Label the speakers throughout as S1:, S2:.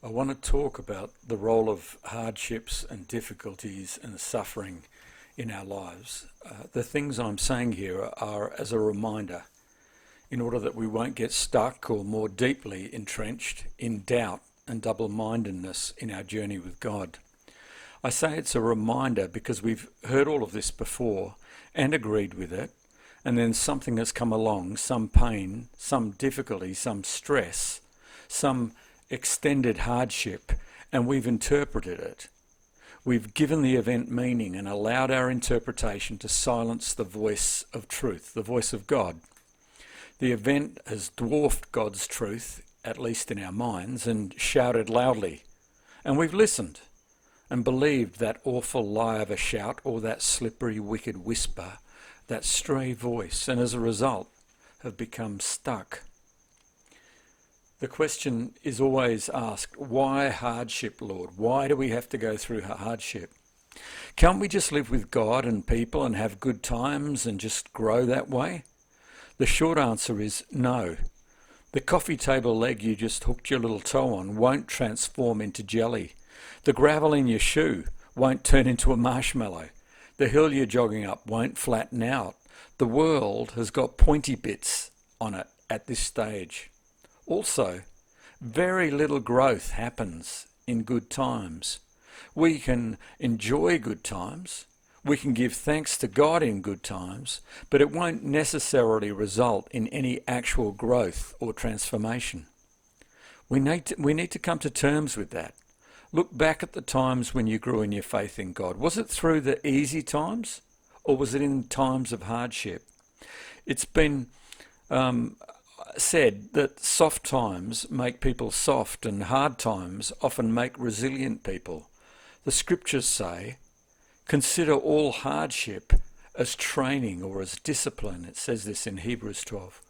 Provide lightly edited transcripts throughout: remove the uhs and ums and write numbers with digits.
S1: I want to talk about the role of hardships and difficulties and suffering in our lives. The things I'm saying here are as a reminder in order that we won't get stuck or more deeply entrenched in doubt and double-mindedness in our journey with God. I say it's a reminder because we've heard all of this before and agreed with it, and then something has come along, some pain, some difficulty, some stress, some extended hardship, and we've interpreted it. We've given the event meaning and allowed our interpretation to silence the voice of truth, the voice of God. The event has dwarfed God's truth, at least in our minds, and shouted loudly. And we've listened and believed that awful lie of a shout or that slippery, wicked whisper, that stray voice, and as a result have become stuck. The question is always asked, why hardship, Lord? Why do we have to go through hardship? Can't we just live with God and people and have good times and just grow that way? The short answer is no. The coffee table leg you just hooked your little toe on won't transform into jelly. The gravel in your shoe won't turn into a marshmallow. The hill you're jogging up won't flatten out. The world has got pointy bits on it at this stage. Also, very little growth happens in good times. We can enjoy good times, we can give thanks to God in good times, but it won't necessarily result in any actual growth or transformation. We need to come to terms with that. Look back at the times when you grew in your faith in God. Was it through the easy times, or was it in times of hardship? It's been said that soft times make people soft and hard times often make resilient people. The scriptures say, consider all hardship as training or as discipline. It says this in Hebrews 12.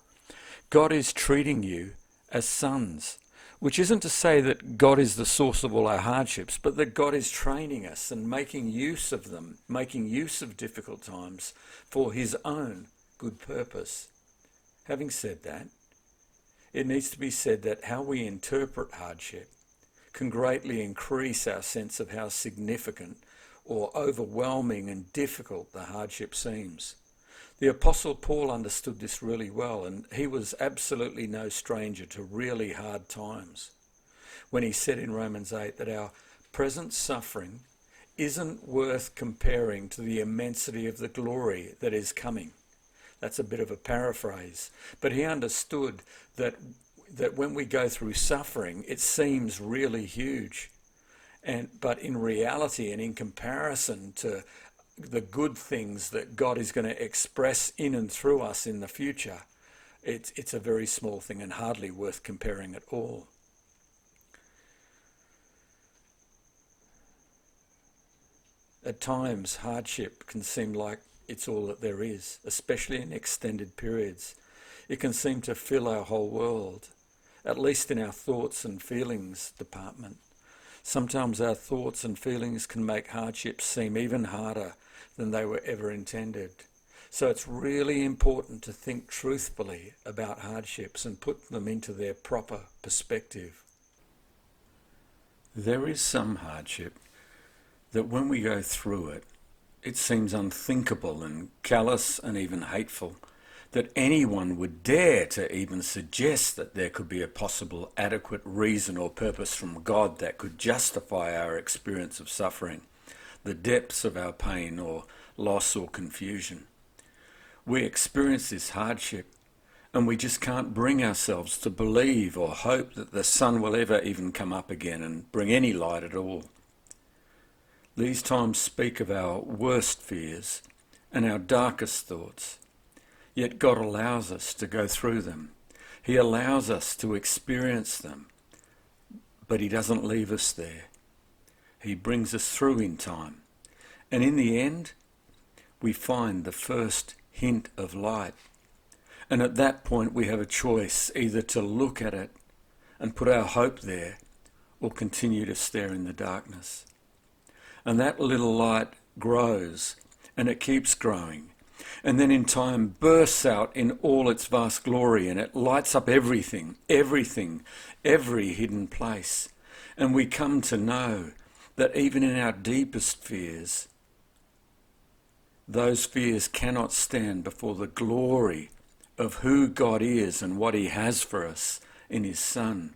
S1: God is treating you as sons, which isn't to say that God is the source of all our hardships, but that God is training us and making use of them, making use of difficult times for his own good purpose. Having said that, it needs to be said that how we interpret hardship can greatly increase our sense of how significant or overwhelming and difficult the hardship seems. The Apostle Paul understood this really well, and he was absolutely no stranger to really hard times when he said in Romans 8 that our present suffering isn't worth comparing to the immensity of the glory that is coming. That's a bit of a paraphrase, but he understood that when we go through suffering, it seems really huge. But in reality and in comparison to the good things that God is going to express in and through us in the future, it's a very small thing and hardly worth comparing at all. At times, hardship can seem like it's all that there is, especially in extended periods. It can seem to fill our whole world, at least in our thoughts and feelings department. Sometimes our thoughts and feelings can make hardships seem even harder than they were ever intended. So it's really important to think truthfully about hardships and put them into their proper perspective. There is some hardship that when we go through it, it seems unthinkable and callous and even hateful that anyone would dare to even suggest that there could be a possible adequate reason or purpose from God that could justify our experience of suffering, the depths of our pain or loss or confusion. We experience this hardship and we just can't bring ourselves to believe or hope that the sun will ever even come up again and bring any light at all. These times speak of our worst fears and our darkest thoughts. Yet God allows us to go through them. He allows us to experience them, but he doesn't leave us there. He brings us through in time. And in the end, we find the first hint of light. And at that point, we have a choice either to look at it and put our hope there or continue to stare in the darkness. And that little light grows and it keeps growing. And then in time bursts out in all its vast glory and it lights up everything, every hidden place. And we come to know that even in our deepest fears, those fears cannot stand before the glory of who God is and what he has for us in his Son.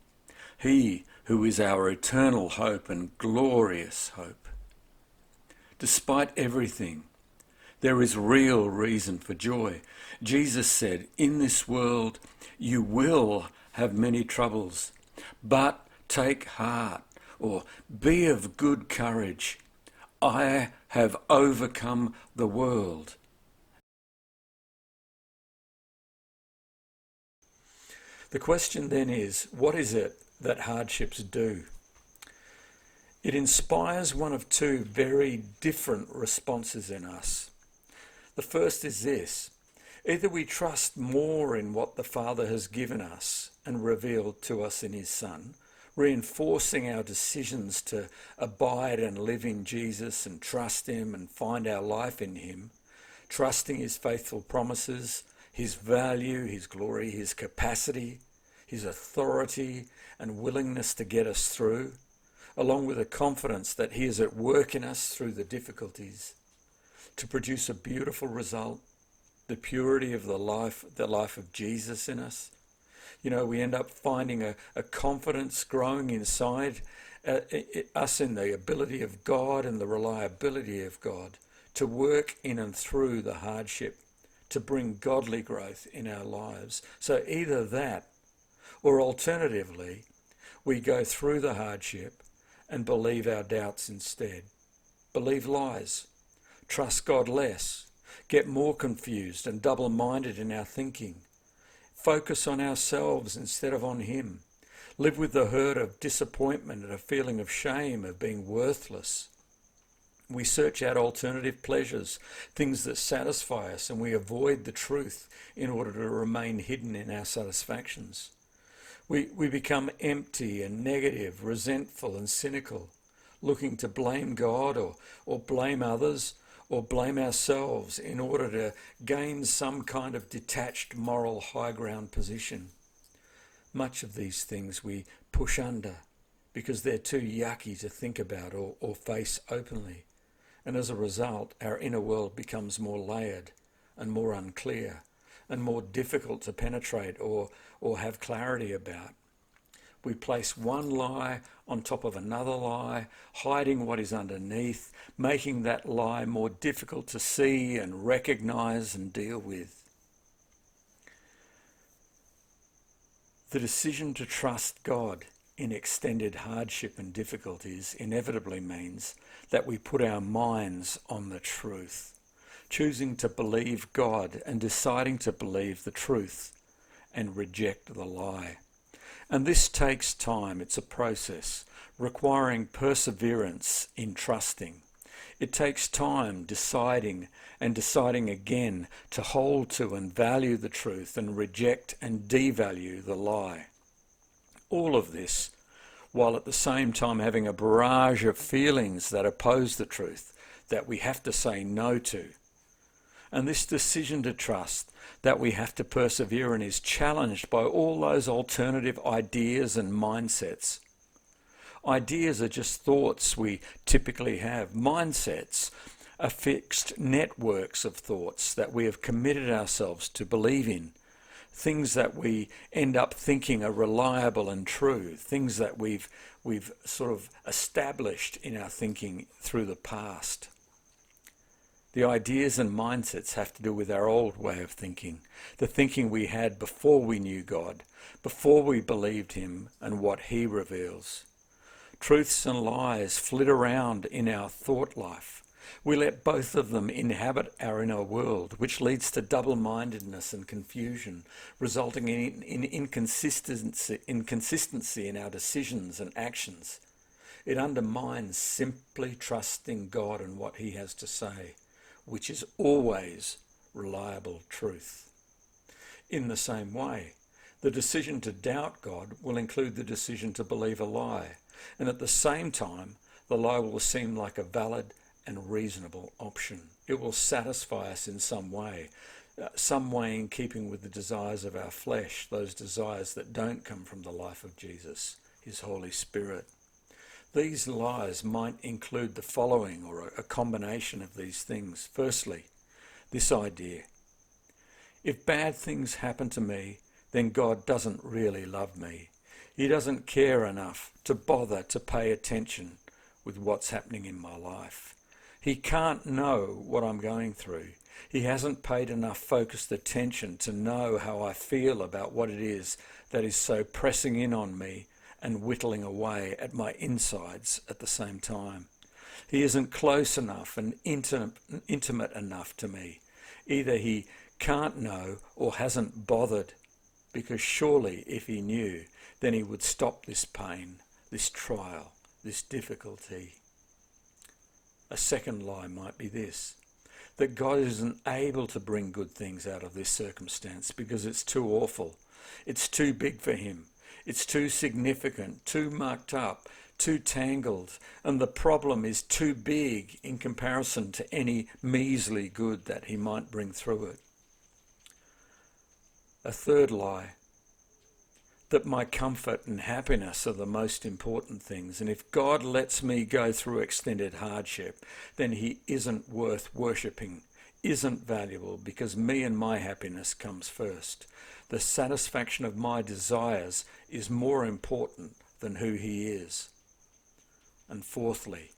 S1: He who is our eternal hope and glorious hope. Despite everything, there is real reason for joy. Jesus said, in this world you will have many troubles, but take heart, or be of good courage. I have overcome the world. The question then is, what is it that hardships do? It inspires one of two very different responses in us. The first is this: either we trust more in what the Father has given us and revealed to us in his Son, reinforcing our decisions to abide and live in Jesus and trust him and find our life in him, trusting his faithful promises, his value, his glory, his capacity, his authority and willingness to get us through, along with a confidence that he is at work in us through the difficulties to produce a beautiful result, the purity of the life of Jesus in us. You know, we end up finding a confidence growing inside us in the ability of God and the reliability of God to work in and through the hardship, to bring godly growth in our lives. So either that, or alternatively, we go through the hardship and believe our doubts instead, believe lies, trust God less, get more confused and double-minded in our thinking, focus on ourselves instead of on him, live with the hurt of disappointment and a feeling of shame of being worthless. We search out alternative pleasures, things that satisfy us, and we avoid the truth in order to remain hidden in our satisfactions. We become empty and negative, resentful and cynical, looking to blame God or blame others or blame ourselves in order to gain some kind of detached moral high ground position. Much of these things we push under because they're too yucky to think about or face openly. And as a result, our inner world becomes more layered and more unclear and more difficult to penetrate or have clarity about. We place one lie on top of another lie, hiding what is underneath, making that lie more difficult to see and recognize and deal with. The decision to trust God in extended hardship and difficulties inevitably means that we put our minds on the truth, choosing to believe God and deciding to believe the truth and reject the lie. And this takes time. It's a process requiring perseverance in trusting. It takes time deciding again to hold to and value the truth and reject and devalue the lie. All of this while at the same time having a barrage of feelings that oppose the truth that we have to say no to. And this decision to trust that we have to persevere in is challenged by all those alternative ideas and mindsets. Ideas are just thoughts we typically have. Mindsets are fixed networks of thoughts that we have committed ourselves to believe in. Things that we end up thinking are reliable and true. Things that we've sort of established in our thinking through the past. The ideas and mindsets have to do with our old way of thinking, the thinking we had before we knew God, before we believed him and what he reveals. Truths and lies flit around in our thought life. We let both of them inhabit our inner world, which leads to double-mindedness and confusion, resulting in inconsistency in our decisions and actions. It undermines simply trusting God and what he has to say, which is always reliable truth. In the same way, the decision to doubt God will include the decision to believe a lie, and at the same time, the lie will seem like a valid and reasonable option. It will satisfy us in some way in keeping with the desires of our flesh, those desires that don't come from the life of Jesus, his Holy Spirit. These lies might include the following, or a combination of these things. Firstly, this idea: if bad things happen to me, then God doesn't really love me. He doesn't care enough to bother to pay attention with what's happening in my life. He can't know what I'm going through. He hasn't paid enough focused attention to know how I feel about what it is that is so pressing in on me and whittling away at my insides at the same time. He isn't close enough and intimate enough to me. Either he can't know or hasn't bothered, because surely if he knew, then he would stop this pain, this trial, this difficulty. A second lie might be this: that God isn't able to bring good things out of this circumstance because it's too awful. It's too big for him. It's too significant, too mucked up, too tangled, and the problem is too big in comparison to any measly good that he might bring through it. A third lie: that my comfort and happiness are the most important things, and if God lets me go through extended hardship, then he isn't worth worshipping, isn't valuable, because me and my happiness comes first. The satisfaction of my desires is more important than who he is. And fourthly,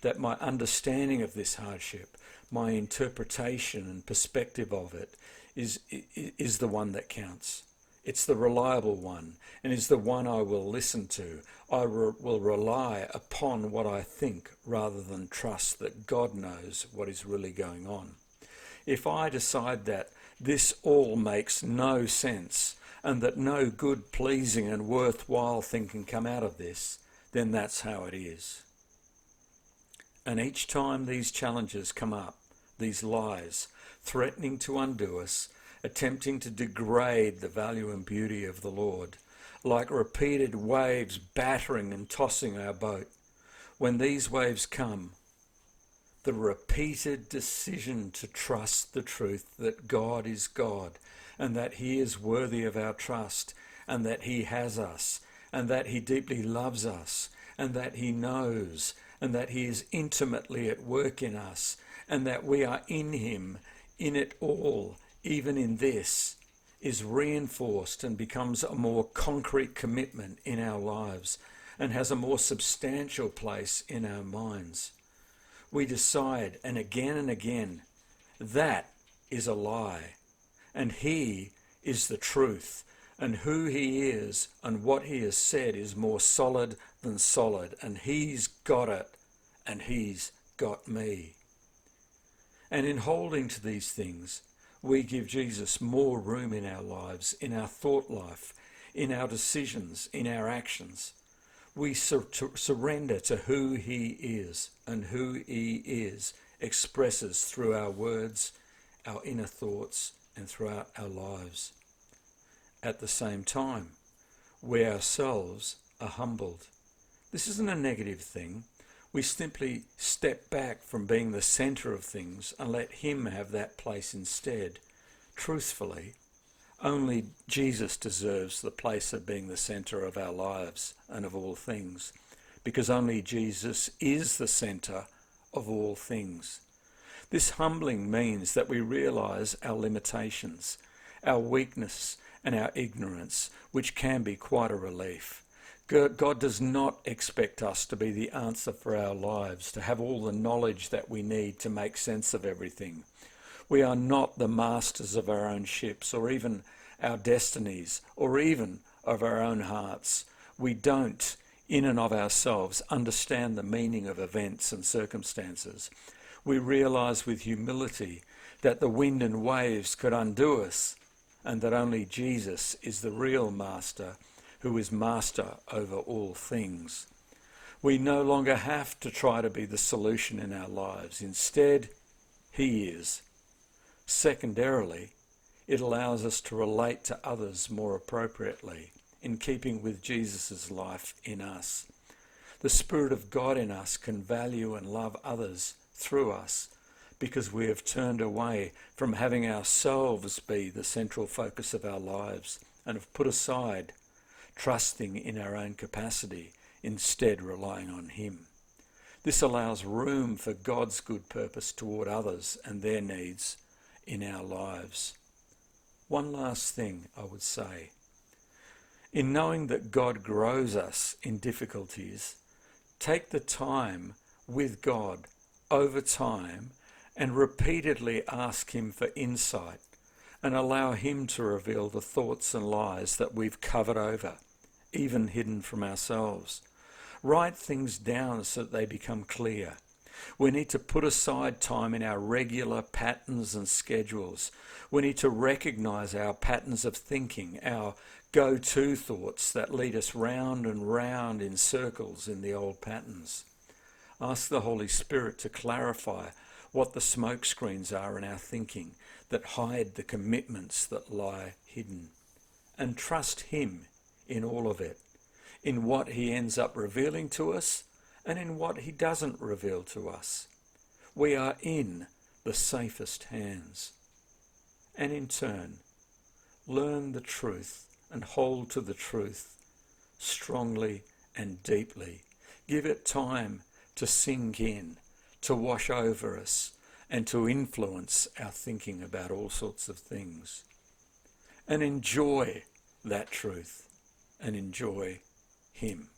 S1: that my understanding of this hardship, my interpretation and perspective of it is the one that counts. It's the reliable one, and is the one I will listen to. I will rely upon what I think rather than trust that God knows what is really going on. If I decide that this all makes no sense and that no good, pleasing and worthwhile thing can come out of this, then that's how it is. And each time these challenges come up, these lies, threatening to undo us, attempting to degrade the value and beauty of the Lord, like repeated waves battering and tossing our boat. When these waves come, the repeated decision to trust the truth that God is God, and that he is worthy of our trust, and that he has us, and that he deeply loves us, and that he knows, and that he is intimately at work in us, and that we are in him, in it all, even in this, is reinforced and becomes a more concrete commitment in our lives and has a more substantial place in our minds. We decide, and again, that is a lie, and he is the truth, and who he is and what he has said is more solid than solid, and he's got it, and he's got me. And in holding to these things, we give Jesus more room in our lives, in our thought life, in our decisions, in our actions. We surrender to who he is, and who he is expresses through our words, our inner thoughts, and throughout our lives. At the same time, we ourselves are humbled. This isn't a negative thing. We simply step back from being the centre of things and let him have that place instead. Truthfully, only Jesus deserves the place of being the centre of our lives and of all things, because only Jesus is the centre of all things. This humbling means that we realise our limitations, our weakness and our ignorance, which can be quite a relief. God does not expect us to be the answer for our lives, to have all the knowledge that we need to make sense of everything. We are not the masters of our own ships, or even our destinies, or even of our own hearts. We don't, in and of ourselves, understand the meaning of events and circumstances. We realise with humility that the wind and waves could undo us, and that only Jesus is the real master, who is master over all things. We no longer have to try to be the solution in our lives. Instead, he is. Secondarily, it allows us to relate to others more appropriately, in keeping with Jesus' life in us. The Spirit of God in us can value and love others through us, because we have turned away from having ourselves be the central focus of our lives and have put aside trusting in our own capacity, instead relying on him. This allows room for God's good purpose toward others and their needs in our lives. One last thing I would say. In knowing that God grows us in difficulties, take the time with God over time and repeatedly ask him for insight and allow him to reveal the thoughts and lies that we've covered over, even hidden from ourselves. Write things down so that they become clear. We need to put aside time in our regular patterns and schedules. We need to recognize our patterns of thinking, our go-to thoughts that lead us round and round in circles in the old patterns. Ask the Holy Spirit to clarify what the smoke screens are in our thinking that hide the commitments that lie hidden. And trust him in all of it, in what he ends up revealing to us and in what he doesn't reveal to us. We are in the safest hands. And in turn, learn the truth and hold to the truth strongly and deeply. Give it time to sink in, to wash over us, and to influence our thinking about all sorts of things. And enjoy that truth and enjoy him.